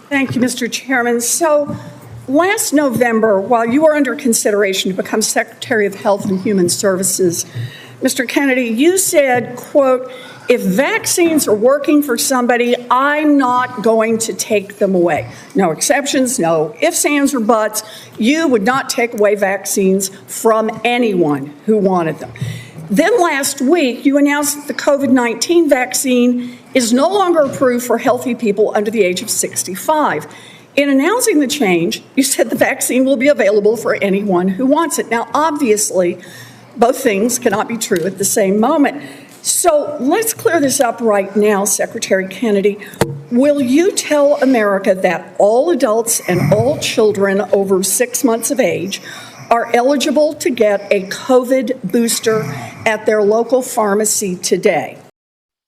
Thank you, Mr. Chairman. So last November, while you were under consideration to become Secretary of Health and Human Services, Mr. Kennedy, you said, quote, if vaccines are working for somebody, I'm not going to take them away. No exceptions, no ifs, ands, or buts. You would not take away vaccines from anyone who wanted them. Then last week, you announced that the COVID-19 vaccine is no longer approved for healthy people under the age of 65. In announcing the change, you said the vaccine will be available for anyone who wants it. Now, obviously, both things cannot be true at the same moment. So let's clear this up right now, Secretary Kennedy. Will you tell America that all adults and all children over 6 months of age are eligible to get a COVID booster at their local pharmacy today?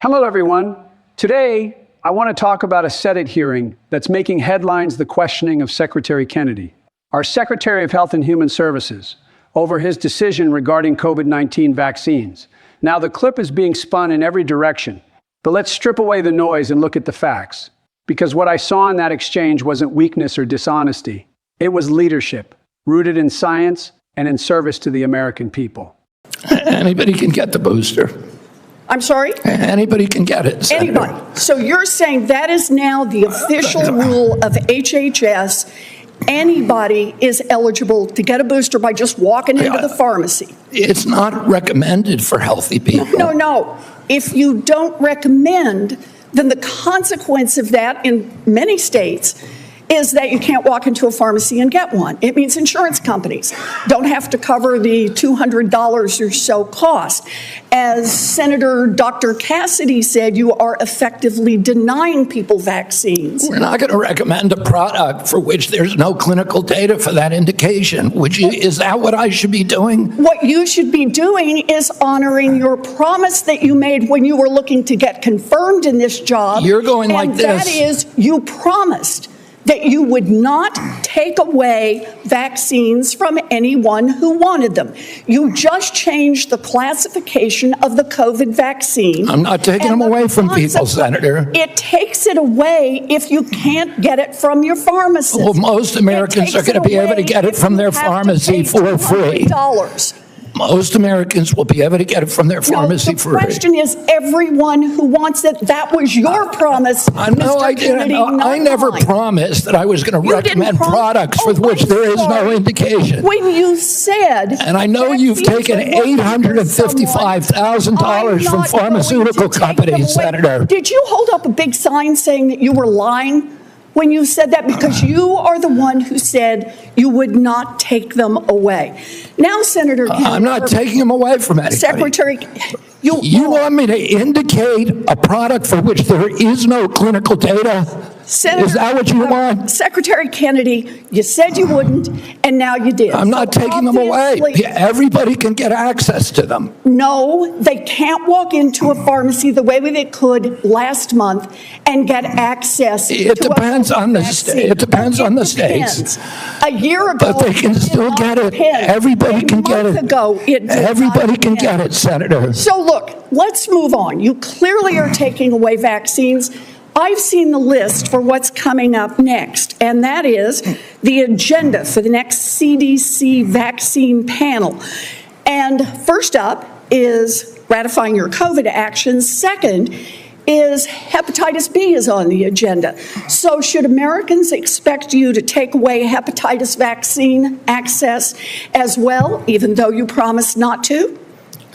Hello, everyone. Today, I want to talk about a Senate hearing that's making headlines the questioning of Secretary Kennedy, our Secretary of Health and Human Services, over his decision regarding COVID-19 vaccines. Now, the clip is being spun in every direction, but let's strip away the noise and look at the facts, because what I saw in that exchange wasn't weakness or dishonesty. It was leadership, rooted in science and in service to the American people. Anybody can get the booster. I'm sorry? Anybody can get it, Senator. Anybody. So you're saying that is now the official rule of HHS. Anybody is eligible to get a booster by just walking into the pharmacy. It's not recommended for healthy people. No. If you don't recommend, then the consequence of that in many states is that you can't walk into a pharmacy and get one. It means insurance companies don't have to cover the $200 or so cost. As Senator Dr. Cassidy said, you are effectively denying people vaccines. We're not going to recommend a product for which there's no clinical data for that indication. Is that what I should be doing? What you should be doing is honoring your promise that you made when you were looking to get confirmed in this job. You're going like this. And that is, you promised that you would not take away vaccines from anyone who wanted them. You just changed the classification of the COVID vaccine. I'm not taking them away from people, Senator. It takes it away if you can't get it from your pharmacist. Well, most Americans are going to be able to get it from their pharmacy for free. Most Americans will be able to get it from their pharmacy for free. The question is everyone who wants it. That was your promise, No, I didn't. I never promised that I was going to recommend products for which there is no indication. When you said... And I know you've taken $855,000 from pharmaceutical companies, Senator. Did you hold up a big sign saying that you were lying when you said that? Because you are the one who said you would not take them away. Now, Senator Kennedy, I'm not taking them away from anybody. Secretary, you want me to indicate a product for which there is no clinical data? Senator, is that what you want? Secretary Kennedy, you said you wouldn't, and now you did. I'm not taking them away. Everybody can get access to them. No, they can't walk into a pharmacy the way they could last month and get access. It depends on the state. It depends on the states. A year ago, but they can still get it. Everybody can get it. Everybody can get it, Senator. So look, let's move on. You clearly are taking away vaccines. I've seen the list for what's coming up next, and that is the agenda for the next CDC vaccine panel. And first up is ratifying your COVID actions. Second is hepatitis B is on the agenda. So should Americans expect you to take away hepatitis vaccine access as well, even though you promised not to?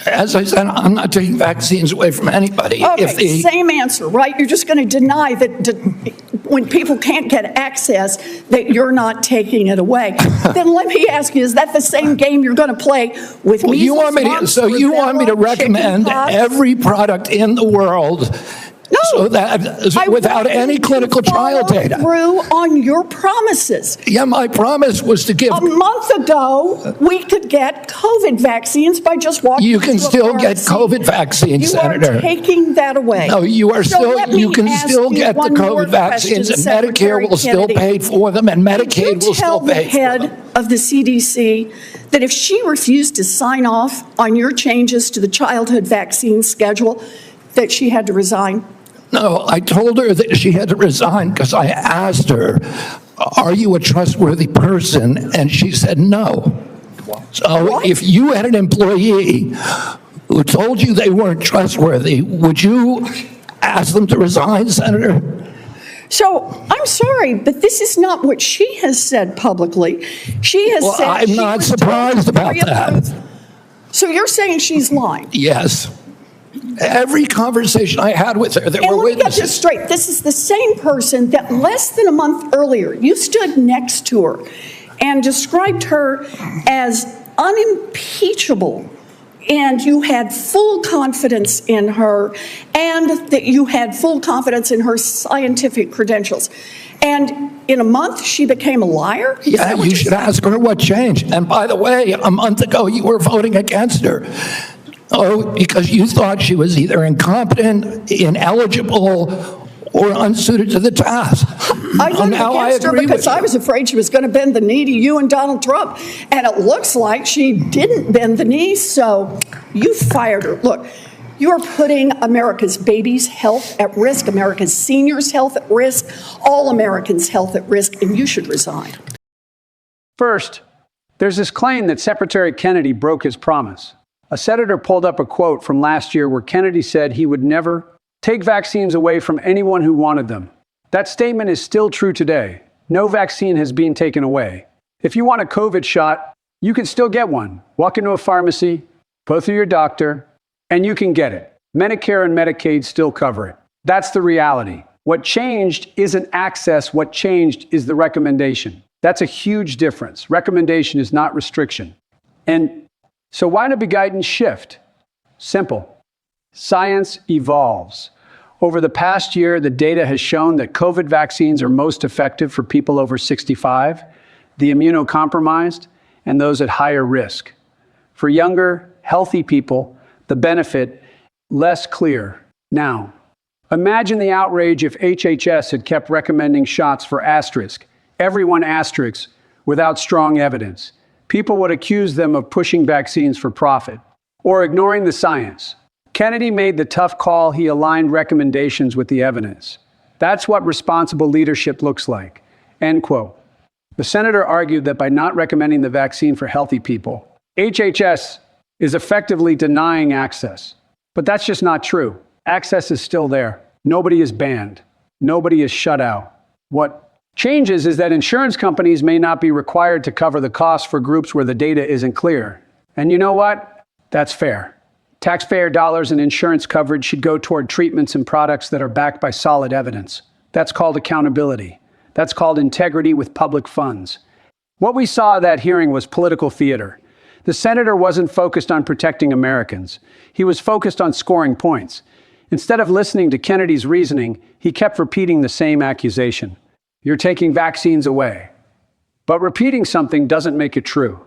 As I said, I'm not taking vaccines away from anybody. Okay, same answer, right? You're just going to deny that when people can't get access, that you're not taking it away. Then let me ask you, is that the same game you're going to play with me? You want me to recommend every product in the world? No, so that without any clinical trial data. Through on your promises. Yeah, my promise was to give. A month ago, we could get COVID vaccines by just walking. You can still get COVID vaccines, Senator. You are taking that away. No, you are still. You can still get the COVID vaccines, and Medicare will still pay for them, and Medicaid will still pay for them. Tell the head of the CDC that if she refused to sign off on your changes to the childhood vaccine schedule, that she had to resign. No, I told her that she had to resign because I asked her, are you a trustworthy person? And she said no. So if you had an employee who told you they weren't trustworthy, would you ask them to resign, Senator? So I'm sorry, but this is not what she has said publicly. She has said I'm not surprised about that. So you're saying she's lying? Yes. Every conversation I had with her, there were witnesses. Let me get this straight. This is the same person that less than a month earlier, you stood next to her and described her as unimpeachable, and you had full confidence in her, and that you had full confidence in her scientific credentials. And in a month, she became a liar? Yeah, you should ask her what changed. And by the way, a month ago, you were voting against her. Oh, because you thought she was either incompetent, ineligible, or unsuited to the task. I voted against her because I was afraid she was going to bend the knee to you and Donald Trump. And it looks like she didn't bend the knee, so you fired her. Look, you're putting America's babies' health at risk, America's seniors' health at risk, all Americans' health at risk, and you should resign. First, there's this claim that Secretary Kennedy broke his promise. A senator pulled up a quote from last year where Kennedy said he would never take vaccines away from anyone who wanted them. That statement is still true today. No vaccine has been taken away. If you want a COVID shot, you can still get one. Walk into a pharmacy, go through your doctor, and you can get it. Medicare and Medicaid still cover it. That's the reality. What changed isn't access. What changed is the recommendation. That's a huge difference. Recommendation is not restriction. And so why the big guidance shift? Simple. Science evolves. Over the past year, the data has shown that COVID vaccines are most effective for people over 65, the immunocompromised, and those at higher risk. For younger, healthy people, the benefit less clear. Now, imagine the outrage if HHS had kept recommending shots for asterisk, everyone asterisk, without strong evidence. People would accuse them of pushing vaccines for profit or ignoring the science. Kennedy made the tough call. He aligned recommendations with the evidence. That's what responsible leadership looks like. End quote. The senator argued that by not recommending the vaccine for healthy people, HHS is effectively denying access. But that's just not true. Access is still there. Nobody is banned. Nobody is shut out. What changes is that insurance companies may not be required to cover the cost for groups where the data isn't clear. And you know what? That's fair. Taxpayer dollars and insurance coverage should go toward treatments and products that are backed by solid evidence. That's called accountability. That's called integrity with public funds. What we saw at that hearing was political theater. The senator wasn't focused on protecting Americans. He was focused on scoring points. Instead of listening to Kennedy's reasoning, he kept repeating the same accusation. You're taking vaccines away. But repeating something doesn't make it true.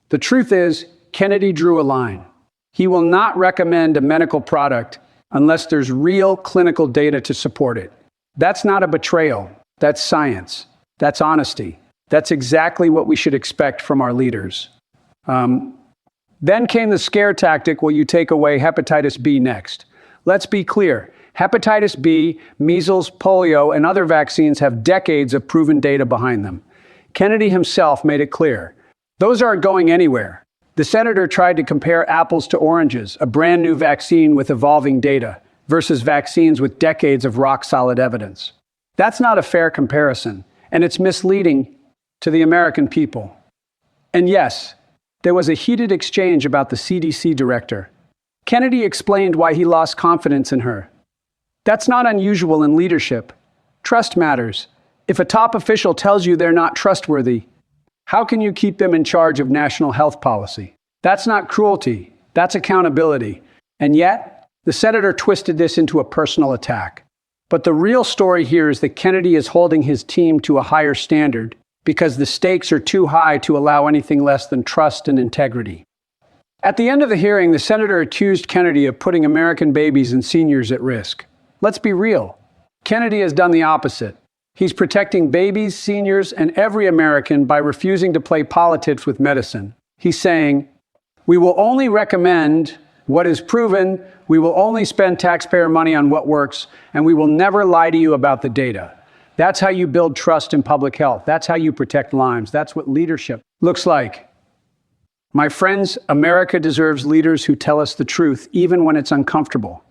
The truth is, Kennedy drew a line. He will not recommend a medical product unless there's real clinical data to support it. That's not a betrayal. That's science. That's honesty. That's exactly what we should expect from our leaders. Then came the scare tactic, will you take away hepatitis B next? Let's be clear. Hepatitis B, measles, polio, and other vaccines have decades of proven data behind them. Kennedy himself made it clear. Those aren't going anywhere. The senator tried to compare apples to oranges, a brand new vaccine with evolving data, versus vaccines with decades of rock-solid evidence. That's not a fair comparison, and it's misleading to the American people. And yes, there was a heated exchange about the CDC director. Kennedy explained why he lost confidence in her. That's not unusual in leadership. Trust matters. If a top official tells you they're not trustworthy, how can you keep them in charge of national health policy? That's not cruelty. That's accountability. And yet, the senator twisted this into a personal attack. But the real story here is that Kennedy is holding his team to a higher standard because the stakes are too high to allow anything less than trust and integrity. At the end of the hearing, the senator accused Kennedy of putting American babies and seniors at risk. Let's be real. Kennedy has done the opposite. He's protecting babies, seniors, and every American by refusing to play politics with medicine. He's saying, we will only recommend What is proven, we will only spend taxpayer money on what works, and we will never lie to you about the data. That's how you build trust in public health. That's how you protect lives. That's what leadership looks like. My friends, America deserves leaders who tell us the truth, even when it's uncomfortable.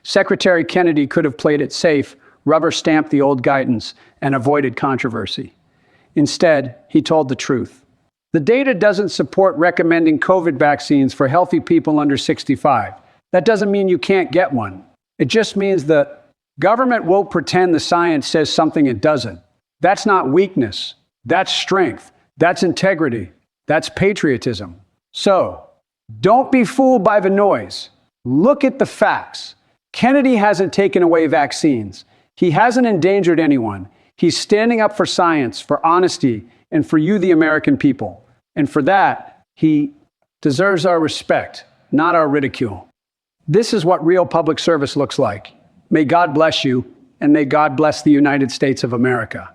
Secretary Kennedy could have played it safe, rubber-stamped the old guidance, and avoided controversy. Instead, he told the truth. The data doesn't support recommending COVID vaccines for healthy people under 65. That doesn't mean you can't get one. It just means that government won't pretend the science says something it doesn't. That's not weakness. That's strength. That's integrity. That's patriotism. So, don't be fooled by the noise. Look at the facts. Kennedy hasn't taken away vaccines. He hasn't endangered anyone. He's standing up for science, for honesty, and for you, the American people. And for that, he deserves our respect, not our ridicule. This is what real public service looks like. May God bless you, and may God bless the United States of America.